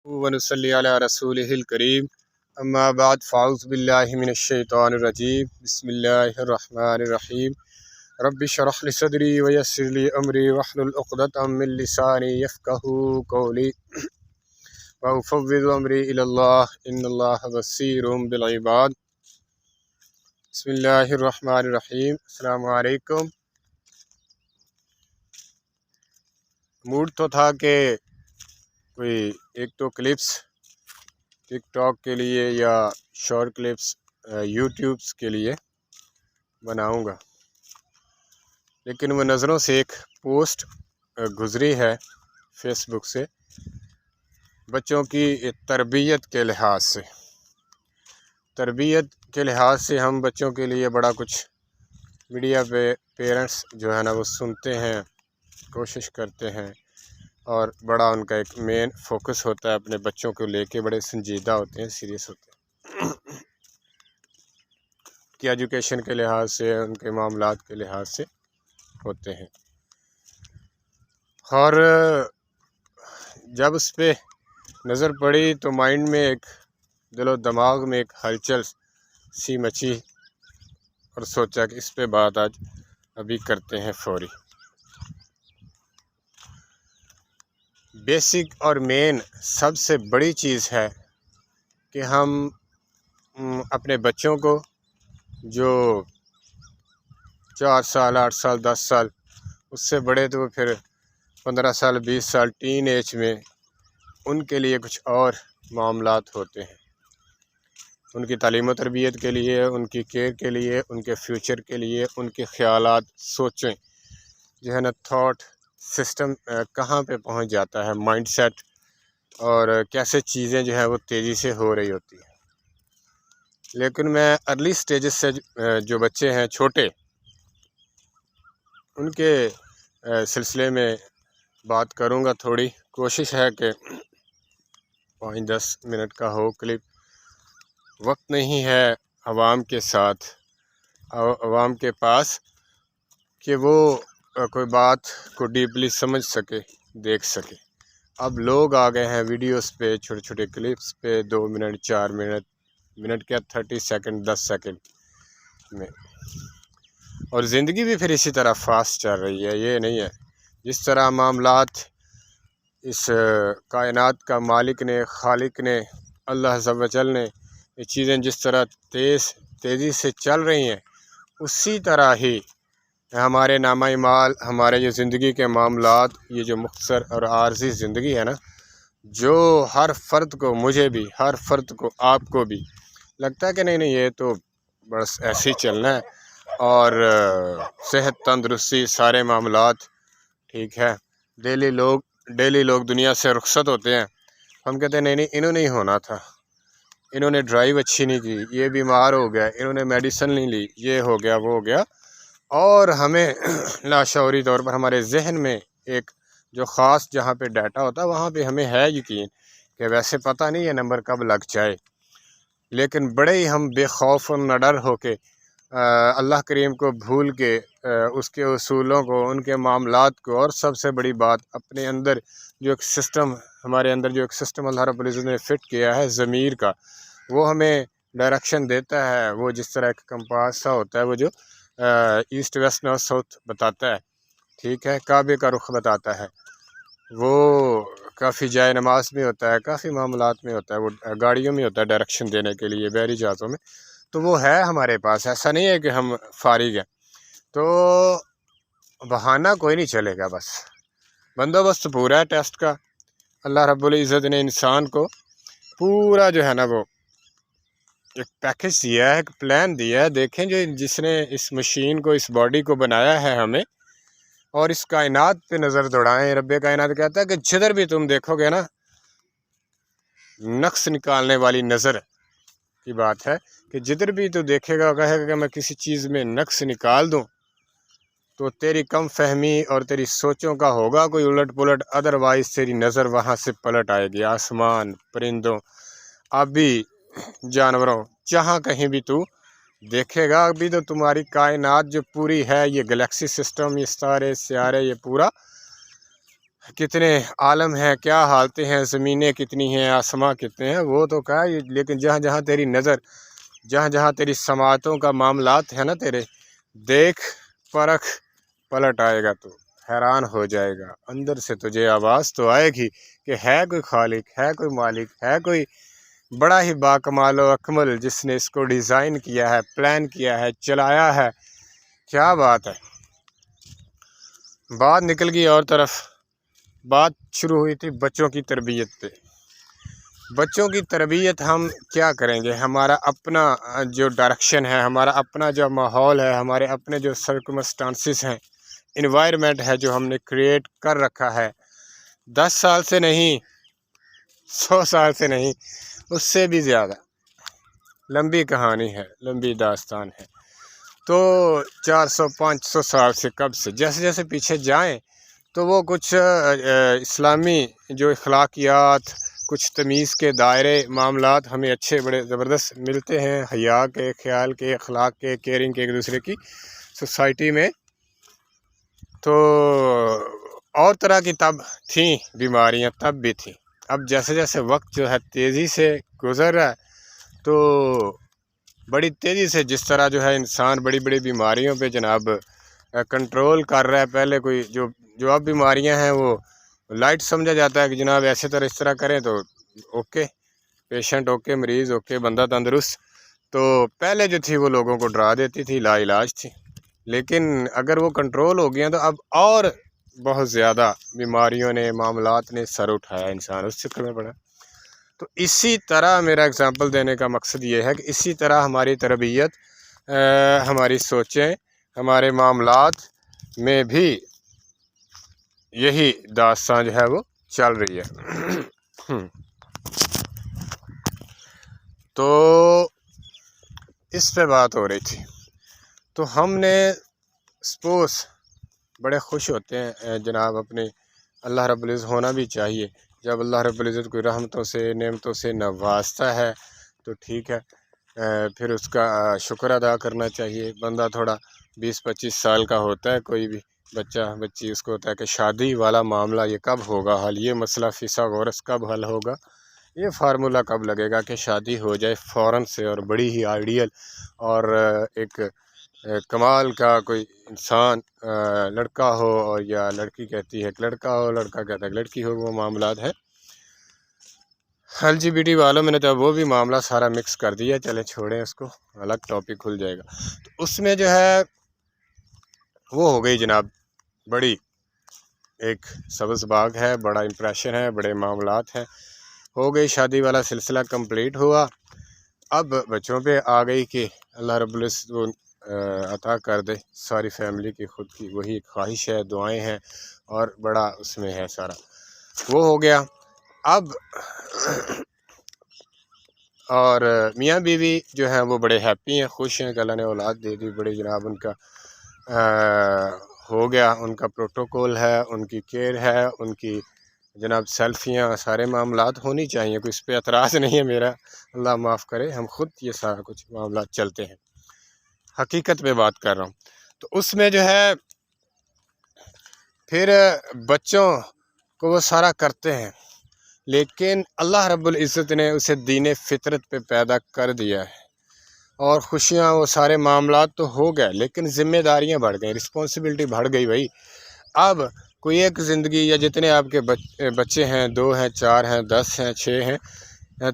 ونصلی علی رسولہ الکریم اما بعد فاعوذ باللہ من الشیطان الرجیم بسم اللہ الرحمن الرحیم رب اشرح لی صدری ویسر لی امری واحلل عقدۃ من لسانی یفقہوا قولی وافوض امری الی اللہ ان اللہ بصیر بالعباد۔ بسم اللہ الرحمن الرحیم۔ السلام علیکم۔ موڈ تو تھا کہ کوئی ایک تو کلپس ٹک ٹاک کے لیے یا شارٹ کلپس یوٹیوبس کے لیے بناؤں گا، لیکن وہ نظروں سے ایک پوسٹ گزری ہے فیس بک سے بچوں کی تربیت کے لحاظ سے ہم بچوں کے لیے بڑا کچھ میڈیا پہ پیرنٹس جو ہے نا وہ سنتے ہیں، کوشش کرتے ہیں، اور بڑا ان کا ایک مین فوکس ہوتا ہے اپنے بچوں کو لے کے، بڑے سنجیدہ ہوتے ہیں، سیریس ہوتے ہیں کہ ایجوکیشن کے لحاظ سے، ان کے معاملات کے لحاظ سے ہوتے ہیں۔ اور جب اس پہ نظر پڑی تو مائنڈ میں ایک دل و دماغ میں ایک ہلچل سی مچی اور سوچا کہ اس پہ بات آج ابھی کرتے ہیں فوری۔ بیسک اور مین سب سے بڑی چیز ہے کہ ہم اپنے بچوں کو جو 4 سال 8 سال 10 سال اس سے بڑے تو پھر 15 سال 20 سال ٹین ایج میں ان کے لیے کچھ اور معاملات ہوتے ہیں، ان کی تعلیم و تربیت کے لیے، ان کی کیئر کے لیے، ان کے فیوچر کے لیے، ان کے خیالات، سوچیں جو ہے نا، تھاٹ سسٹم کہاں پہ پہنچ جاتا ہے، مائنڈ سیٹ، اور کیسے چیزیں جو ہیں وہ تیزی سے ہو رہی ہوتی ہیں۔ لیکن میں ارلی سٹیجز سے جو بچے ہیں چھوٹے، ان کے سلسلے میں بات کروں گا۔ تھوڑی کوشش ہے کہ 5-10 منٹ کا ہو کلپ۔ وقت نہیں ہے عوام کے ساتھ، عوام کے پاس، کہ وہ کوئی بات کو ڈیپلی سمجھ سکے، دیکھ سکے۔ اب لوگ آ گئے ہیں ویڈیوز پہ، چھوٹے چھوٹے کلپس پہ، 2 منٹ 4 منٹ کیا 30 سیکنڈ 10 سیکنڈ میں، اور زندگی بھی پھر اسی طرح فاسٹ چل رہی ہے۔ یہ نہیں ہے جس طرح معاملات اس کائنات کا مالک نے، خالق نے، اللہ عز و جل نے، یہ چیزیں جس طرح تیزی سے چل رہی ہیں، اسی طرح ہی ہمارے نامہ اعمال، ہمارے یہ زندگی کے معاملات، یہ جو مختصر اور عارضی زندگی ہے نا، جو ہر فرد کو، مجھے بھی، ہر فرد کو، آپ کو بھی لگتا ہے کہ نہیں یہ تو بس ایسے ہی چلنا ہے، اور صحت تندرستی سارے معاملات ٹھیک ہے، ڈیلی لوگ دنیا سے رخصت ہوتے ہیں، ہم کہتے ہیں نہیں انہوں نے ہی ہونا تھا، انہوں نے ڈرائیو اچھی نہیں کی، یہ بیمار ہو گیا، انہوں نے میڈیسن نہیں لی، یہ ہو گیا وہ ہو گیا، اور ہمیں لاشعوری طور پر ہمارے ذہن میں ایک جو خاص جہاں پہ ڈیٹا ہوتا ہے وہاں پہ ہمیں ہے یقین کہ ویسے پتہ نہیں یہ نمبر کب لگ جائے، لیکن بڑے ہی ہم بے خوف و نڈر ہو کے اللہ کریم کو بھول کے، اس کے اصولوں کو، ان کے معاملات کو، اور سب سے بڑی بات اپنے اندر جو ایک سسٹم، ہمارے اندر جو ایک سسٹم اللہ رب العزت نے فٹ کیا ہے ضمیر کا، وہ ہمیں ڈائریکشن دیتا ہے۔ وہ جس طرح ایک کمپاس سا ہوتا ہے، وہ جو ایسٹ ویسٹ نارتھ ساؤتھ بتاتا ہے، ٹھیک ہے، کعبے کا رخ بتاتا ہے، وہ کافی جائے نماز میں ہوتا ہے، کافی معاملات میں ہوتا ہے، وہ گاڑیوں میں ہوتا ہے ڈائریکشن دینے کے لیے، بحری جہازوں میں، تو وہ ہے ہمارے پاس، ایسا نہیں ہے کہ ہم فارغ ہیں۔ تو بہانہ کوئی نہیں چلے گا، بس بندوبست پورا ہے ٹیسٹ کا۔ اللہ رب العزت نے انسان کو پورا جو ہے نا وہ ایک پیکج دیا ہے، ایک پلان دیا ہے۔ دیکھیں جس نے اس مشین کو، اس باڈی کو بنایا ہے ہمیں، اور اس کائنات پہ نظر دوڑائیں، رب کائنات کہتا ہے کہ جدھر بھی تم دیکھو گے نا، نقص نکالنے والی نظر کی بات ہے کہ جدھر بھی تو دیکھے گا، کہے گا کہ میں کسی چیز میں نقص نکال دوں تو تیری کم فہمی اور تیری سوچوں کا ہوگا کوئی الٹ پلٹ، ادروائز تیری نظر وہاں سے پلٹ آئے گی۔ آسمان، پرندوں، آبی جانوروں، جہاں کہیں بھی تو دیکھے گا، ابھی تو تمہاری کائنات جو پوری ہے، یہ گلیکسی سسٹم، یہ ستارے سیارے، یہ پورا کتنے عالم ہیں، کیا حالتیں ہیں، زمینیں کتنی ہیں، آسماں کتنے ہیں، وہ تو کہا، لیکن جہاں جہاں تیری نظر، جہاں جہاں تیری سماعتوں کا معاملات ہے نا تیرے، دیکھ پرکھ پلٹ آئے گا، تو حیران ہو جائے گا، اندر سے تجھے آواز تو آئے گی کہ ہے کوئی خالق، ہے کوئی مالک، ہے کوئی بڑا ہی باکمال و اکمل جس نے اس کو ڈیزائن کیا ہے، پلان کیا ہے، چلایا ہے۔ کیا بات ہے۔ بات نکل گئی اور طرف، بات شروع ہوئی تھی بچوں کی تربیت پہ۔ بچوں کی تربیت ہم کیا کریں گے؟ ہمارا اپنا جو ڈائریکشن ہے، ہمارا اپنا جو ماحول ہے، ہمارے اپنے جو سرکمسٹانسز ہیں، انوائرمنٹ ہے جو ہم نے کریٹ کر رکھا ہے، 10 سال سے نہیں، 100 سال سے نہیں، اس سے بھی زیادہ لمبی کہانی ہے، لمبی داستان ہے۔ تو 400 500 سال سے قبل سے جیسے جیسے پیچھے جائیں تو وہ کچھ اسلامی جو اخلاقیات، کچھ تمیز کے دائرے، معاملات ہمیں اچھے بڑے زبردست ملتے ہیں، حیا کے، خیال کے، اخلاق کے، کیئرنگ کے ایک دوسرے کی سوسائٹی میں۔ تو اور طرح کی تب تھیں بیماریاں، تب بھی تھیں۔ اب جیسے جیسے وقت جو ہے تیزی سے گزر رہا ہے، تو بڑی تیزی سے جس طرح جو ہے انسان بڑی بڑی بیماریوں پہ جناب کنٹرول کر رہا ہے، پہلے کوئی جو اب بیماریاں ہیں وہ لائٹ سمجھا جاتا ہے کہ جناب ایسے طرح اس طرح کریں تو اوکے، پیشنٹ اوکے، مریض اوکے، بندہ تندرست۔ تو پہلے جو تھی وہ لوگوں کو ڈرا دیتی تھی، لا علاج تھی، لیکن اگر وہ کنٹرول ہو گیا تو اب اور بہت زیادہ بیماریوں نے، معاملات نے سر اٹھایا، انسان اس چکر میں پڑا۔ تو اسی طرح میرا اگزامپل دینے کا مقصد یہ ہے کہ اسی طرح ہماری تربیت، ہماری سوچیں، ہمارے معاملات میں بھی یہی داستان جو ہے وہ چل رہی ہے۔ تو اس پہ بات ہو رہی تھی، تو ہم نے سپوز بڑے خوش ہوتے ہیں جناب، اپنے اللہ رب العزت ہونا بھی چاہیے، جب اللہ رب العزت کوئی رحمتوں سے، نعمتوں سے نوازتا ہے تو ٹھیک ہے، پھر اس کا شکر ادا کرنا چاہیے۔ بندہ تھوڑا 20-25 سال کا ہوتا ہے، کوئی بھی بچہ بچی، اس کو ہوتا ہے کہ شادی والا معاملہ یہ کب ہوگا حل، یہ مسئلہ فیثاغورس کب حل ہوگا، یہ فارمولہ کب لگے گا کہ شادی ہو جائے فوراً سے، اور بڑی ہی آئیڈیل اور ایک کمال کا کوئی انسان، لڑکا ہو اور یا لڑکی کہتی ہے کہ لڑکا ہو، لڑکا کہتا ہے کہ لڑکی ہو، وہ معاملات ہیں۔ LGBT والوں میں نے تو وہ بھی معاملہ سارا مکس کر دیا، چلے چھوڑیں اس کو، الگ ٹاپک کھل جائے گا۔ تو اس میں جو ہے وہ ہو گئی جناب، بڑی ایک سبز باغ ہے، بڑا امپریشن ہے، بڑے معاملات ہیں، ہو گئی شادی والا سلسلہ کمپلیٹ ہوا۔ اب بچوں پہ آ گئی کہ اللہ رب العزت وہ عطا کر دے ساری فیملی کی، خود کی وہی ایک خواہش ہے، دعائیں ہیں، اور بڑا اس میں ہے سارا، وہ ہو گیا۔ اب اور میاں بیوی جو ہیں وہ بڑے ہیپی ہیں، خوش ہیں کہ اللہ نے اولاد دے دی، بڑے جناب ان کا ہو گیا، ان کا پروٹوکول ہے، ان کی کیئر ہے، ان کی جناب سیلفیاں، سارے معاملات ہونی چاہیے، کوئی اس پہ اعتراض نہیں ہے میرا، اللہ معاف کرے، ہم خود یہ سارا کچھ معاملات چلتے ہیں، حقیقت پہ بات کر رہا ہوں۔ تو اس میں جو ہے پھر بچوں کو وہ سارا کرتے ہیں، لیکن اللہ رب العزت نے اسے دین فطرت پہ پیدا کر دیا ہے، اور خوشیاں وہ سارے معاملات تو ہو گئے، لیکن ذمہ داریاں بڑھ گئیں، رسپانسبلٹی بڑھ گئی بھائی۔ اب کوئی ایک زندگی، یا جتنے آپ کے بچے ہیں، 2 ہیں، 4 ہیں، 10 ہیں، 6 ہیں،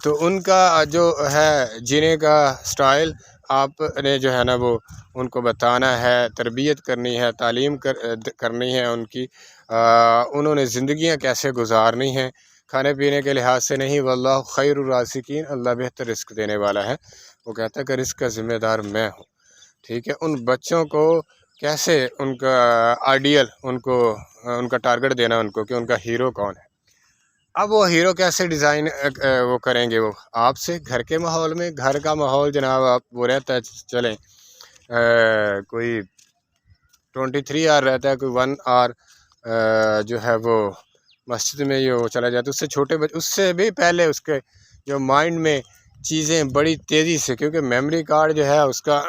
تو ان کا جو ہے جینے کا سٹائل آپ نے جو ہے نا وہ ان کو بتانا ہے، تربیت کرنی ہے، تعلیم کرنی ہے ان کی، انہوں نے زندگیاں کیسے گزارنی ہیں، کھانے پینے کے لحاظ سے نہیں، واللہ خیر الرازقین، اللہ بہتر رزق دینے والا ہے، وہ کہتا ہے کہ رزق کا ذمہ دار میں ہوں، ٹھیک ہے۔ ان بچوں کو کیسے ان کا آئیڈیل، ان کا ٹارگٹ دینا ان کو کہ ان کا ہیرو کون ہے۔ اب وہ ہیرو کیسے ڈیزائن وہ کریں گے، وہ آپ سے گھر کے ماحول میں، گھر کا ماحول جناب آپ وہ رہتا ہے، چلیں کوئی 23 آور رہتا ہے، کوئی 1 آور جو ہے وہ مسجد میں یہ وہ چلا جاتا ہے، اس سے چھوٹے بچے، اس سے بھی پہلے اس کے جو مائنڈ میں چیزیں بڑی تیزی سے، کیونکہ میموری کارڈ جو ہے اس کا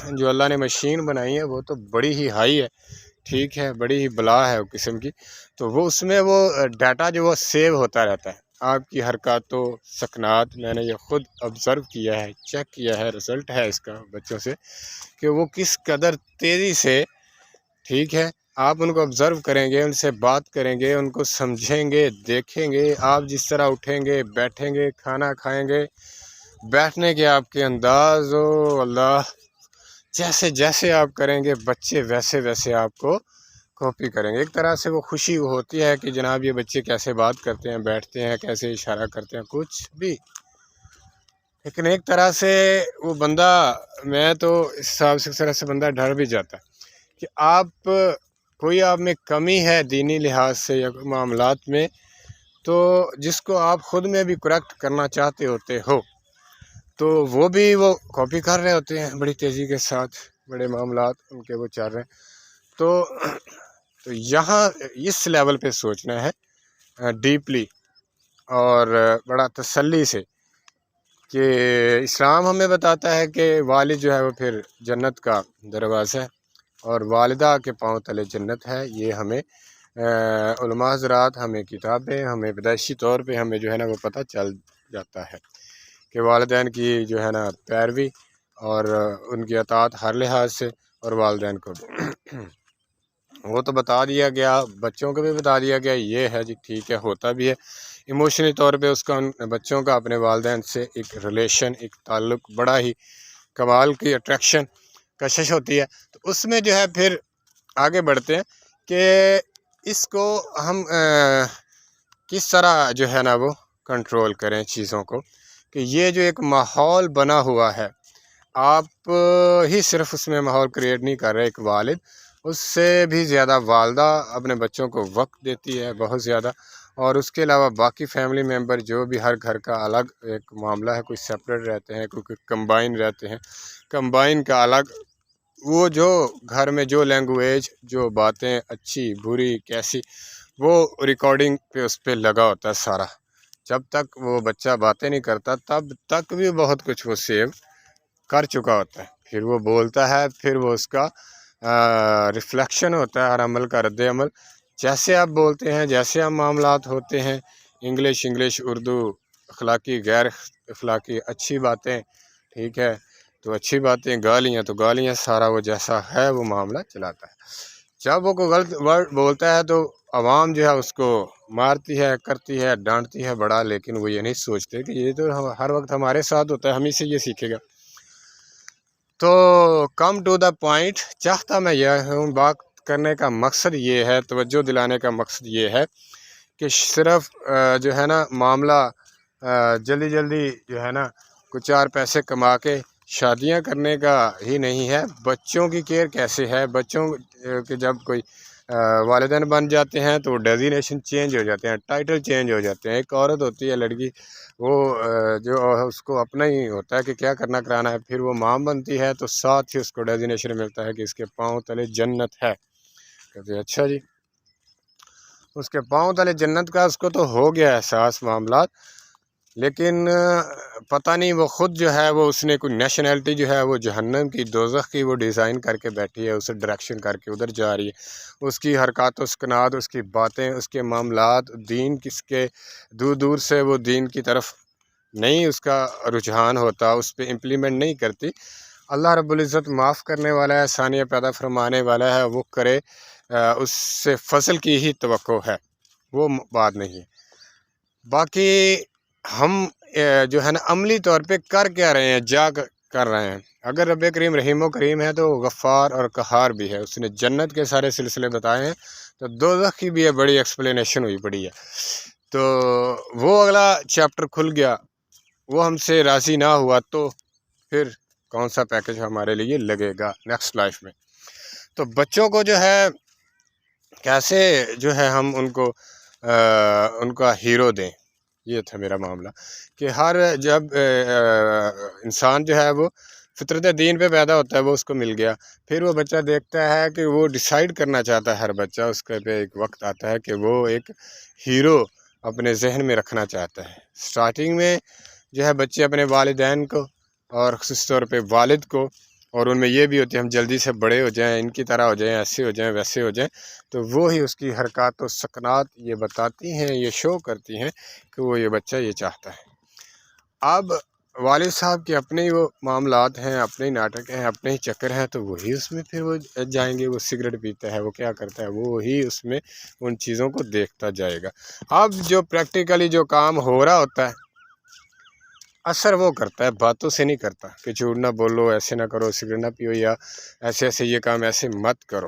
جو اللہ نے مشین بنائی ہے وہ تو بڑی ہی ہائی ہے، ٹھیک ہے، بڑی ہی بلا ہے وہ قسم کی، تو وہ اس میں وہ ڈیٹا جو وہ سیو ہوتا رہتا ہے، آپ کی حرکات و سکنات، میں نے یہ خود آبزرو کیا ہے، چیک کیا ہے، رزلٹ ہے اس کا بچوں سے کہ وہ کس قدر تیزی سے، ٹھیک ہے، آپ ان کو آبزرو کریں گے، ان سے بات کریں گے، ان کو سمجھیں گے، دیکھیں گے، آپ جس طرح اٹھیں گے، بیٹھیں گے، کھانا کھائیں گے، بیٹھنے کے آپ کے انداز و اللہ، جیسے جیسے آپ کریں گے بچے ویسے ویسے آپ کو کاپی کریں گے۔ ایک طرح سے وہ خوشی ہوتی ہے کہ جناب یہ بچے کیسے بات کرتے ہیں، بیٹھتے ہیں، کیسے اشارہ کرتے ہیں، کچھ بھی، لیکن ایک طرح سے وہ بندہ، میں تو اس حساب سے اس طرح سے بندہ ڈر بھی جاتا ہے کہ آپ کوئی آپ میں کمی ہے دینی لحاظ سے یا معاملات میں، تو جس کو آپ خود میں بھی کریکٹ کرنا چاہتے ہوتے ہو، تو وہ بھی وہ کاپی کر رہے ہوتے ہیں بڑی تیزی کے ساتھ، بڑے معاملات ان کے وہ چل رہے ہیں۔ تو یہاں اس لیول پہ سوچنا ہے ڈیپلی اور بڑا تسلی سے کہ اسلام ہمیں بتاتا ہے کہ والد جو ہے وہ پھر جنت کا دروازہ ہے اور والدہ کے پاؤں تلے جنت ہے۔ یہ ہمیں علماء حضرات، ہمیں کتابیں، ہمیں پیدائشی طور پہ ہمیں جو ہے نا وہ پتہ چل جاتا ہے کہ والدین کی جو ہے نا پیروی اور ان کی اطاعت ہر لحاظ سے، اور والدین کو بھی وہ تو بتا دیا گیا، بچوں کو بھی بتا دیا گیا، یہ ہے جی، ٹھیک ہے، ہوتا بھی ہے ایموشنلی طور پہ اس کا بچوں کا اپنے والدین سے ایک ریلیشن، ایک تعلق بڑا ہی کمال کی اٹریکشن کشش ہوتی ہے۔ تو اس میں جو ہے پھر آگے بڑھتے ہیں کہ اس کو ہم کس طرح جو ہے نا وہ کنٹرول کریں چیزوں کو، کہ یہ جو ایک ماحول بنا ہوا ہے، آپ ہی صرف اس میں ماحول کریٹ نہیں کر رہے، ایک والد، اس سے بھی زیادہ والدہ اپنے بچوں کو وقت دیتی ہے بہت زیادہ، اور اس کے علاوہ باقی فیملی ممبر جو بھی ہر گھر کا الگ ایک معاملہ ہے، کوئی سپریٹ رہتے ہیں، کوئی کمبائن رہتے ہیں، کمبائن کا الگ، وہ جو گھر میں جو لینگویج، جو باتیں اچھی بری کیسی، وہ ریکارڈنگ پہ اس پہ لگا ہوتا ہے سارا، جب تک وہ بچہ باتیں نہیں کرتا تب تک بھی بہت کچھ وہ سیو کر چکا ہوتا ہے، پھر وہ بولتا ہے، پھر وہ اس کا ریفلیکشن ہوتا ہے ہر عمل کا رد عمل، جیسے آپ بولتے ہیں، جیسے آپ معاملات ہوتے ہیں، انگلش اردو، اخلاقی غیر اخلاقی، اچھی باتیں، ٹھیک ہے، تو اچھی باتیں، گالیاں تو گالیاں، سارا وہ جیسا ہے وہ معاملہ چلاتا ہے۔ جب وہ کوئی غلط ورڈ بولتا ہے تو عوام جو ہے اس کو مارتی ہے، کرتی ہے، ڈانٹتی ہے بڑا، لیکن وہ یہ نہیں سوچتے کہ یہ تو ہر وقت ہمارے ساتھ ہوتا ہے، ہم ہی سے یہ سیکھے گا۔ تو کم ٹو دا پوائنٹ، چاہتا میں یہ ہوں، بات کرنے کا مقصد یہ ہے، توجہ دلانے کا مقصد یہ ہے کہ صرف جو ہے نا معاملہ جلدی جلدی جو ہے نا کچھ چار پیسے کما کے شادیاں کرنے کا ہی نہیں ہے، بچوں کی کیئر کیسے ہے، بچوں کے جب کوئی والدین بن جاتے ہیں تو ڈیزینیشن چینج ہو جاتے ہیں، ٹائٹل چینج ہو جاتے ہیں۔ ایک عورت ہوتی ہے لڑکی، وہ جو اس کو اپنا ہی ہوتا ہے کہ کیا کرنا کرانا ہے، پھر وہ ماں بنتی ہے تو ساتھ ہی اس کو ڈیزینیشن ملتا ہے کہ اس کے پاؤں تلے جنت ہے۔ کہتے ہیں اچھا جی، اس کے پاؤں تلے جنت کا اس کو تو ہو گیا احساس معاملات، لیکن پتہ نہیں وہ خود جو ہے وہ اس نے کوئی نیشنلٹی جو ہے وہ جہنم کی، دوزخ کی وہ ڈیزائن کر کے بیٹھی ہے، اسے ڈائریکشن کر کے ادھر جا رہی ہے، اس کی حرکات و سکنات، اس کی باتیں، اس کے معاملات، دین کس کے دور دور سے وہ دین کی طرف نہیں اس کا رجحان ہوتا، اس پہ امپلیمنٹ نہیں کرتی۔ اللہ رب العزت معاف کرنے والا ہے، ثانیہ پیدا فرمانے والا ہے، وہ کرے، اس سے فضل کی ہی توقع ہے، وہ بات نہیں ہے۔ باقی ہم جو ہے نا عملی طور پہ کر کیا رہے ہیں، جا کر رہے ہیں۔ اگر رب کریم رحیم و کریم ہے تو غفار اور قہار بھی ہے، اس نے جنت کے سارے سلسلے بتائے ہیں، تو دوزخ کی بھی بڑی ایکسپلینیشن ہوئی پڑی ہے، تو وہ اگلا چیپٹر کھل گیا، وہ ہم سے راضی نہ ہوا تو پھر کون سا پیکج ہمارے لیے لگے گا نیکسٹ لائف میں۔ تو بچوں کو جو ہے کیسے جو ہے ہم ان کو ان کا ہیرو دیں، یہ تھا میرا معاملہ، کہ ہر جب انسان جو ہے وہ فطرت دین پہ پیدا ہوتا ہے، وہ اس کو مل گیا، پھر وہ بچہ دیکھتا ہے کہ وہ ڈیسائیڈ کرنا چاہتا ہے، ہر بچہ اس کے پہ ایک وقت آتا ہے کہ وہ ایک ہیرو اپنے ذہن میں رکھنا چاہتا ہے۔ سٹارٹنگ میں جو ہے بچے اپنے والدین کو اور خصوصی طور پہ والد کو اور ان میں یہ بھی ہوتے ہیں ہم جلدی سے بڑے ہو جائیں، ان کی طرح ہو جائیں، ایسے ہو جائیں، ویسے ہو جائیں، تو وہ ہی اس کی حرکات و سکنات یہ بتاتی ہیں، یہ شو کرتی ہیں کہ وہ یہ بچہ یہ چاہتا ہے۔ اب والد صاحب کے اپنے ہی وہ معاملات ہیں، اپنے ہی ناٹک ہیں، اپنے ہی چکر ہیں، تو وہی اس میں پھر وہ جائیں گے۔ وہ سگریٹ پیتا ہے، وہ کیا کرتا ہے، وہی اس میں ان چیزوں کو دیکھتا جائے گا۔ اب جو پریکٹیکلی جو کام ہو رہا ہوتا ہے اثر وہ کرتا ہے، باتوں سے نہیں کرتا کہ جھوٹ نہ بولو، ایسے نہ کرو، سگریٹ نہ پیو، یا ایسے ایسے یہ کام ایسے مت کرو۔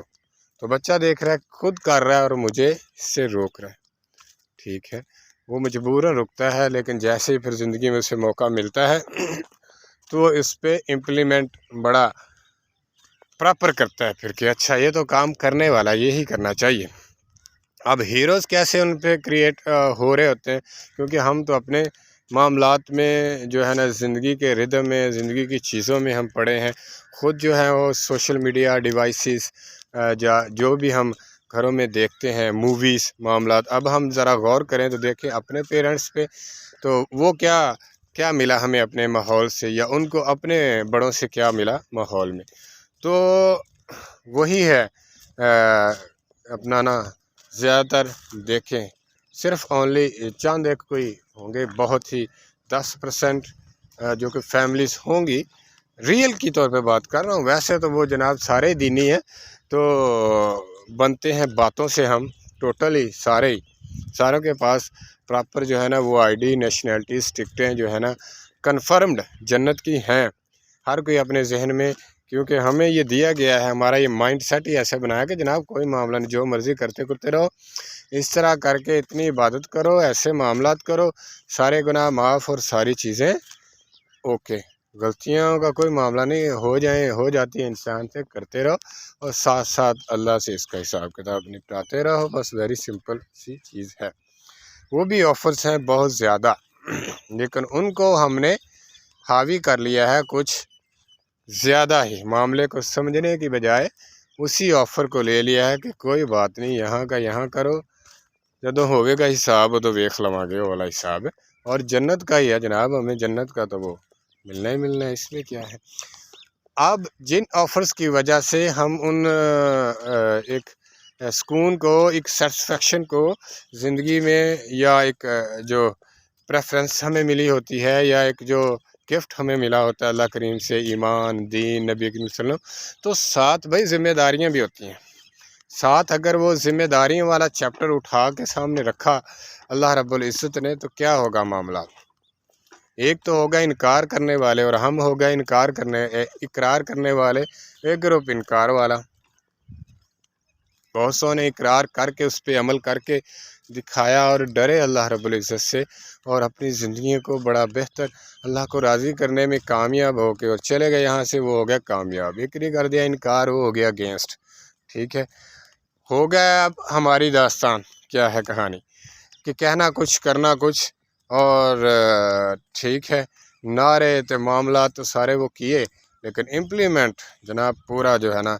تو بچہ دیکھ رہا ہے، خود کر رہا ہے اور مجھے اس سے روک رہا ہے، ٹھیک ہے، وہ مجبوراً رکتا ہے، لیکن جیسے ہی پھر زندگی میں اسے موقع ملتا ہے تو وہ اس پہ امپلیمنٹ بڑا پراپر کرتا ہے پھر کہ اچھا یہ تو کام کرنے والا، یہی کرنا چاہیے۔ اب ہیروز کیسے ان پہ کریٹ ہو رہے ہوتے ہیں، کیونکہ ہم تو اپنے معاملات میں جو ہے نا زندگی کے ردم میں، زندگی کی چیزوں میں ہم پڑے ہیں، خود جو ہے وہ سوشل میڈیا ڈیوائسز جو بھی ہم گھروں میں دیکھتے ہیں، موویز، معاملات۔ اب ہم ذرا غور کریں تو دیکھیں اپنے پیرنٹس پہ، تو وہ کیا ملا ہمیں اپنے ماحول سے، یا ان کو اپنے بڑوں سے کیا ملا ماحول میں، تو وہی ہے اپنا نا زیادہ تر دیکھیں صرف اونلی چاند ایک کوئی ہوں گے، بہت ہی 10% جو کہ فیملیز ہوں گی، ریئل کی طور پہ بات کر رہا ہوں، ویسے تو وہ جناب سارے دینی ہیں، تو بنتے ہیں باتوں سے ہم ٹوٹلی ساروں کے پاس پراپر جو ہے نا وہ آئی ڈی، نیشنلٹیز، ٹکٹیں جو ہے نا کنفرمڈ جنت کی ہیں، ہر کوئی اپنے ذہن میں، کیونکہ ہمیں یہ دیا گیا ہے، ہمارا یہ مائنڈ سیٹ ہی ایسا بنایا کہ جناب کوئی معاملہ نہیں، جو مرضی کرتے رہو، اس طرح کر کے اتنی عبادت کرو، ایسے معاملات کرو، سارے گناہ معاف اور ساری چیزیں اوکے، غلطیاں کا کوئی معاملہ نہیں، ہو جاتی ہے انسان سے، کرتے رہو، اور ساتھ ساتھ اللہ سے اس کا حساب کتاب نپٹاتے رہو، بس ویری سمپل سی چیز ہے۔ وہ بھی آفرز ہیں بہت زیادہ، لیکن ان کو ہم نے حاوی کر لیا ہے کچھ زیادہ ہی، معاملے کو سمجھنے کی بجائے اسی آفر کو لے لیا ہے کہ کوئی بات نہیں، یہاں کا یہاں کرو، جدوں ہوئے گا حساب تو ویکھ لواں گے، وہ والا حساب ہے، اور جنت کا ہی ہے جناب، ہمیں جنت کا تو وہ ملنا ہی ملنا ہے، اس میں کیا ہے۔ اب جن آفرز کی وجہ سے ہم ان ایک سکون کو، ایک سیٹسفیکشن کو زندگی میں، یا ایک جو پریفرنس ہمیں ملی ہوتی ہے، یا ایک جو گفٹ ہمیں ملا ہوتا ہے اللہ کریم سے، ایمان، دین، نبی کریم صلی اللہ علیہ وسلم، تو ساتھ بھائی ذمہ داریاں بھی ہوتی ہیں، ساتھ اگر وہ ذمہ داریوں والا چیپٹر اٹھا کے سامنے رکھا اللہ رب العزت نے، تو کیا ہوگا معاملات؟ ایک تو ہوگا انکار کرنے والے، اور ہم ہوگا اقرار کرنے والے، ایک گروپ انکار والا۔ بہت سو نے اقرار کر کے اس پہ عمل کر کے دکھایا اور ڈرے اللہ رب العزت سے، اور اپنی زندگی کو بڑا بہتر اللہ کو راضی کرنے میں کامیاب ہو کے اور چلے گئے یہاں سے، وہ ہو گیا کامیاب۔ ایک نہیں کر دیا انکار، وہ ہو گیا اگینسٹ، ٹھیک ہے، ہو گیا۔ اب ہماری داستان کیا ہے، کہانی کہ کہنا کچھ، کرنا کچھ، اور ٹھیک ہے، نعرے تو معاملات تو سارے وہ کیے، لیکن امپلیمنٹ جناب پورا جو ہے نا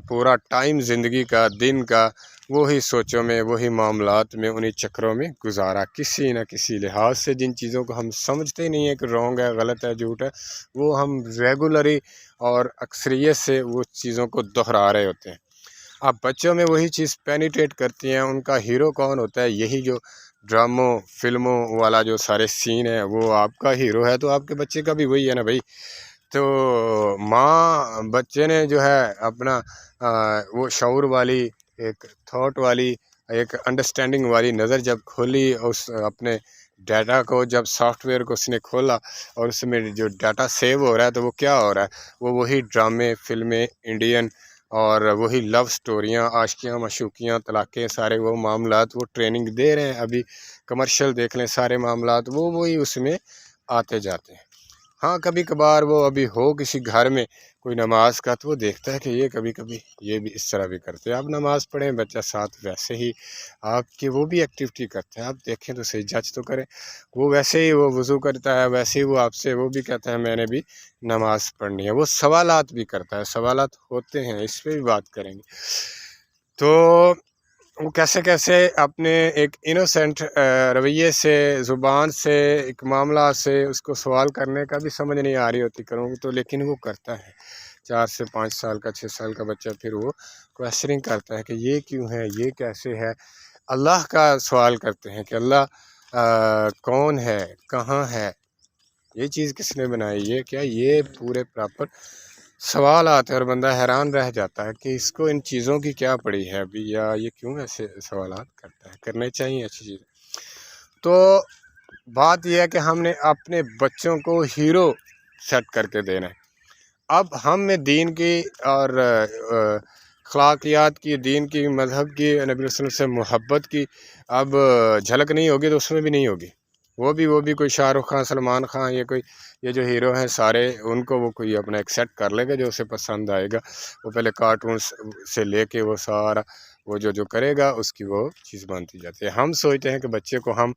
پورا ٹائم زندگی کا، دن کا، وہی سوچوں میں، وہی معاملات میں، انہی چکروں میں گزارا، کسی نہ کسی لحاظ سے جن چیزوں کو ہم سمجھتے ہی نہیں ہیں کہ رونگ ہے، غلط ہے، جھوٹ ہے، وہ ہم ریگولری اور اکثریت سے وہ چیزوں کو دہرا رہے ہوتے ہیں۔ اب بچوں میں وہی چیز پینیٹریٹ کرتی ہیں، ان کا ہیرو کون ہوتا ہے؟ یہی جو ڈراموں، فلموں والا جو سارے سین ہے، وہ آپ کا ہیرو ہے، تو آپ کے بچے کا بھی وہی ہے نا بھائی۔ تو ماں بچے نے جو ہے اپنا وہ شعور والی، ایک تھاٹ والی، ایک انڈرسٹینڈنگ والی نظر جب کھولی، اس اپنے ڈیٹا کو، جب سافٹ ویئر کو اس نے کھولا، اور اس میں جو ڈیٹا سیو ہو رہا ہے، تو وہ کیا ہو رہا ہے؟ وہ وہی ڈرامے، فلمیں، انڈین، اور وہی لو سٹوریاں، عاشقیاں، معشوقیاں، طلاقیں، سارے وہ معاملات وہ ٹریننگ دے رہے ہیں۔ ابھی کمرشل دیکھ لیں، سارے معاملات وہی اس میں آتے جاتے ہیں۔ ہاں کبھی کبھار وہ ابھی ہو کسی گھر میں کوئی نماز کا، تو وہ دیکھتا ہے کہ یہ کبھی کبھی یہ بھی اس طرح بھی کرتے ہیں، آپ نماز پڑھیں، بچہ ساتھ ویسے ہی آپ کی وہ بھی ایکٹیویٹی کرتے ہیں، آپ دیکھیں تو صحیح، جج تو کریں، وہ ویسے ہی وہ وضو کرتا ہے، ویسے ہی وہ آپ سے وہ بھی کہتا ہے میں نے بھی نماز پڑھنی ہے، وہ سوالات بھی کرتا ہے، سوالات ہوتے ہیں، اس پہ بھی بات کریں گے۔ تو وہ کیسے کیسے اپنے ایک انوسینٹ رویے سے، زبان سے، ایک معاملہ سے اس کو سوال کرنے کا بھی سمجھ نہیں آ رہی ہوتی کروں تو، لیکن وہ کرتا ہے 4 سے 5 سال کا 6 سال کا بچہ پھر وہ کویسچننگ کرتا ہے کہ یہ کیوں ہے، یہ کیسے ہے، اللہ کا سوال کرتے ہیں کہ اللہ کون ہے، کہاں ہے، یہ چیز کس نے بنائی، یہ کیا، یہ پورے پراپر سوال آتے ہیں اور بندہ حیران رہ جاتا ہے کہ اس کو ان چیزوں کی کیا پڑی ہے ابھی، یا یہ کیوں ایسے سوالات کرتا ہے، کرنے چاہیے اچھی چیز۔ تو بات یہ ہے کہ ہم نے اپنے بچوں کو ہیرو سیٹ کر کے دینا ہے۔ اب ہم میں دین کی اور اخلاقیات کی، دین کی، مذہب کی، نبی صلی اللہ علیہ وسلم سے محبت کی اب جھلک نہیں ہوگی تو اس میں بھی نہیں ہوگی۔ وہ بھی کوئی شاہ رخ خان، سلمان خان، یہ جو ہیرو ہیں سارے، ان کو وہ کوئی اپنا ایک سیٹ کر لے گا جو اسے پسند آئے گا۔ وہ پہلے کارٹونس سے لے کے وہ سارا وہ جو کرے گا اس کی وہ چیز بنتی جاتی ہے۔ ہم سوچتے ہیں کہ بچے کو ہم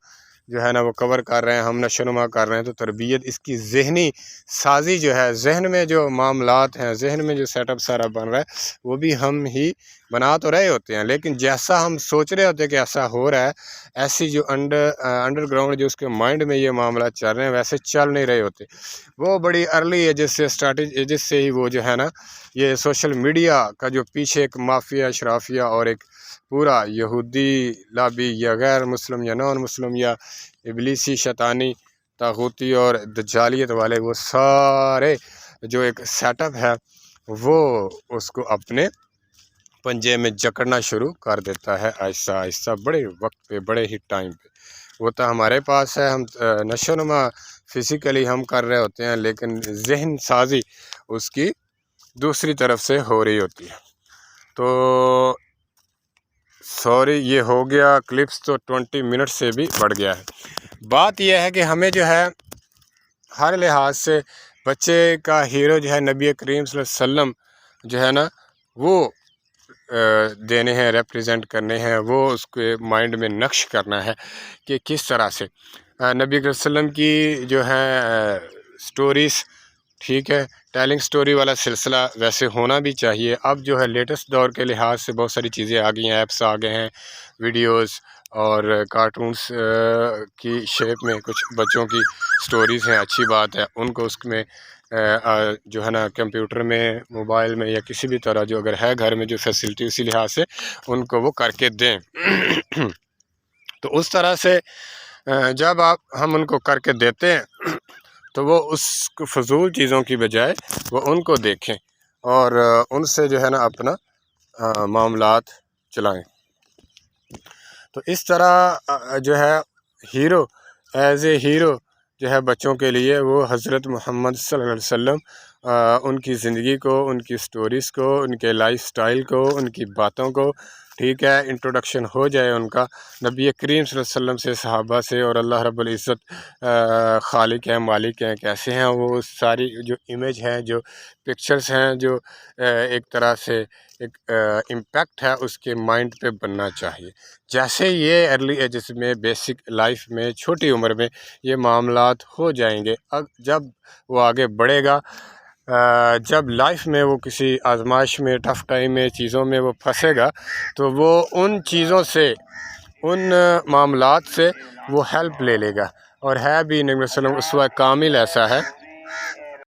جو ہے نا وہ کور کر رہے ہیں، ہم نشو نما کر رہے ہیں، تو تربیت اس کی ذہنی سازی جو ہے، ذہن میں جو معاملات ہیں، ذہن میں جو سیٹ اپ سارا بن رہا ہے وہ بھی ہم ہی بنا تو رہے ہوتے ہیں، لیکن جیسا ہم سوچ رہے ہوتے ہیں کہ ایسا ہو رہا ہے، ایسی جو انڈر گراؤنڈ جو اس کے مائنڈ میں یہ معاملات چل رہے ہیں ویسے چل نہیں رہے ہوتے۔ وہ بڑی ارلی ایجز سے ایجز سے ہی وہ جو ہے نا یہ سوشل میڈیا کا جو پیچھے ایک مافیا، اشرافیہ اور ایک پورا یہودی لابی یا غیر مسلم یا نان مسلم یا ابلیسی، شیطانی، طاغوتی اور دجالیت والے وہ سارے جو ایک سیٹ اپ ہے وہ اس کو اپنے پنجے میں جکڑنا شروع کر دیتا ہے آہستہ آہستہ، بڑے وقت پہ، بڑے ہی ٹائم پہ۔ وہ تو ہمارے پاس ہے، ہم نشو نما فزیکلی ہم کر رہے ہوتے ہیں، لیکن ذہن سازی اس کی دوسری طرف سے ہو رہی ہوتی ہے۔ تو سوری یہ ہو گیا کلپس تو 20 منٹ سے بھی بڑھ گیا ہے۔ بات یہ ہے کہ ہمیں جو ہے ہر لحاظ سے بچے کا ہیرو جو ہے نبی کریم صلی اللہ علیہ وسلم جو ہے نا وہ دینے ہیں، ریپریزنٹ کرنے ہیں، وہ اس کے مائنڈ میں نقش کرنا ہے کہ کس طرح سے نبی صلی اللہ علیہ وسلم کی جو ہے سٹوریز، ٹھیک ہے، ٹیلنگ سٹوری والا سلسلہ ویسے ہونا بھی چاہیے۔ اب جو ہے لیٹسٹ دور کے لحاظ سے بہت ساری چیزیں آ گئی ہیں، ایپس آ گئے ہیں، ویڈیوز اور کارٹونز کی شیپ میں کچھ بچوں کی سٹوریز ہیں، اچھی بات ہے، ان کو اس میں جو ہے نا کمپیوٹر میں، موبائل میں یا کسی بھی طرح جو اگر ہے گھر میں جو فیسلٹی اسی لحاظ سے ان کو وہ کر کے دیں۔ تو اس طرح سے جب ہم ان کو کر کے دیتے ہیں تو وہ اس فضول چیزوں کی بجائے وہ ان کو دیکھیں اور ان سے جو ہے نا اپنا معاملات چلائیں۔ تو اس طرح جو ہے ہیرو، ایز اے ہیرو جو ہے بچوں کے لیے وہ حضرت محمد صلی اللہ علیہ وسلم، ان کی زندگی کو، ان کی سٹوریز کو، ان کے لائف سٹائل کو، ان کی باتوں کو، ٹھیک ہے، انٹروڈکشن ہو جائے ان کا نبی کریم صلی اللہ علیہ وسلم سے، صحابہ سے، اور اللہ رب العزت خالق ہیں، مالک ہیں، کیسے ہیں وہ ساری جو امیج ہیں، جو پکچرز ہیں، جو ایک طرح سے ایک امپیکٹ ہے اس کے مائنڈ پہ بننا چاہیے۔ جیسے یہ ارلی ایجز میں، بیسک لائف میں، چھوٹی عمر میں یہ معاملات ہو جائیں گے، اب جب وہ آگے بڑھے گا، جب لائف میں وہ کسی آزمائش میں، ٹف ٹائم میں، چیزوں میں وہ پھنسے گا تو وہ ان چیزوں سے، ان معاملات سے وہ ہیلپ لے لے گا، اور ہے بھی نبی صلی اللہ علیہ وسلم اسوہ کامل ایسا ہے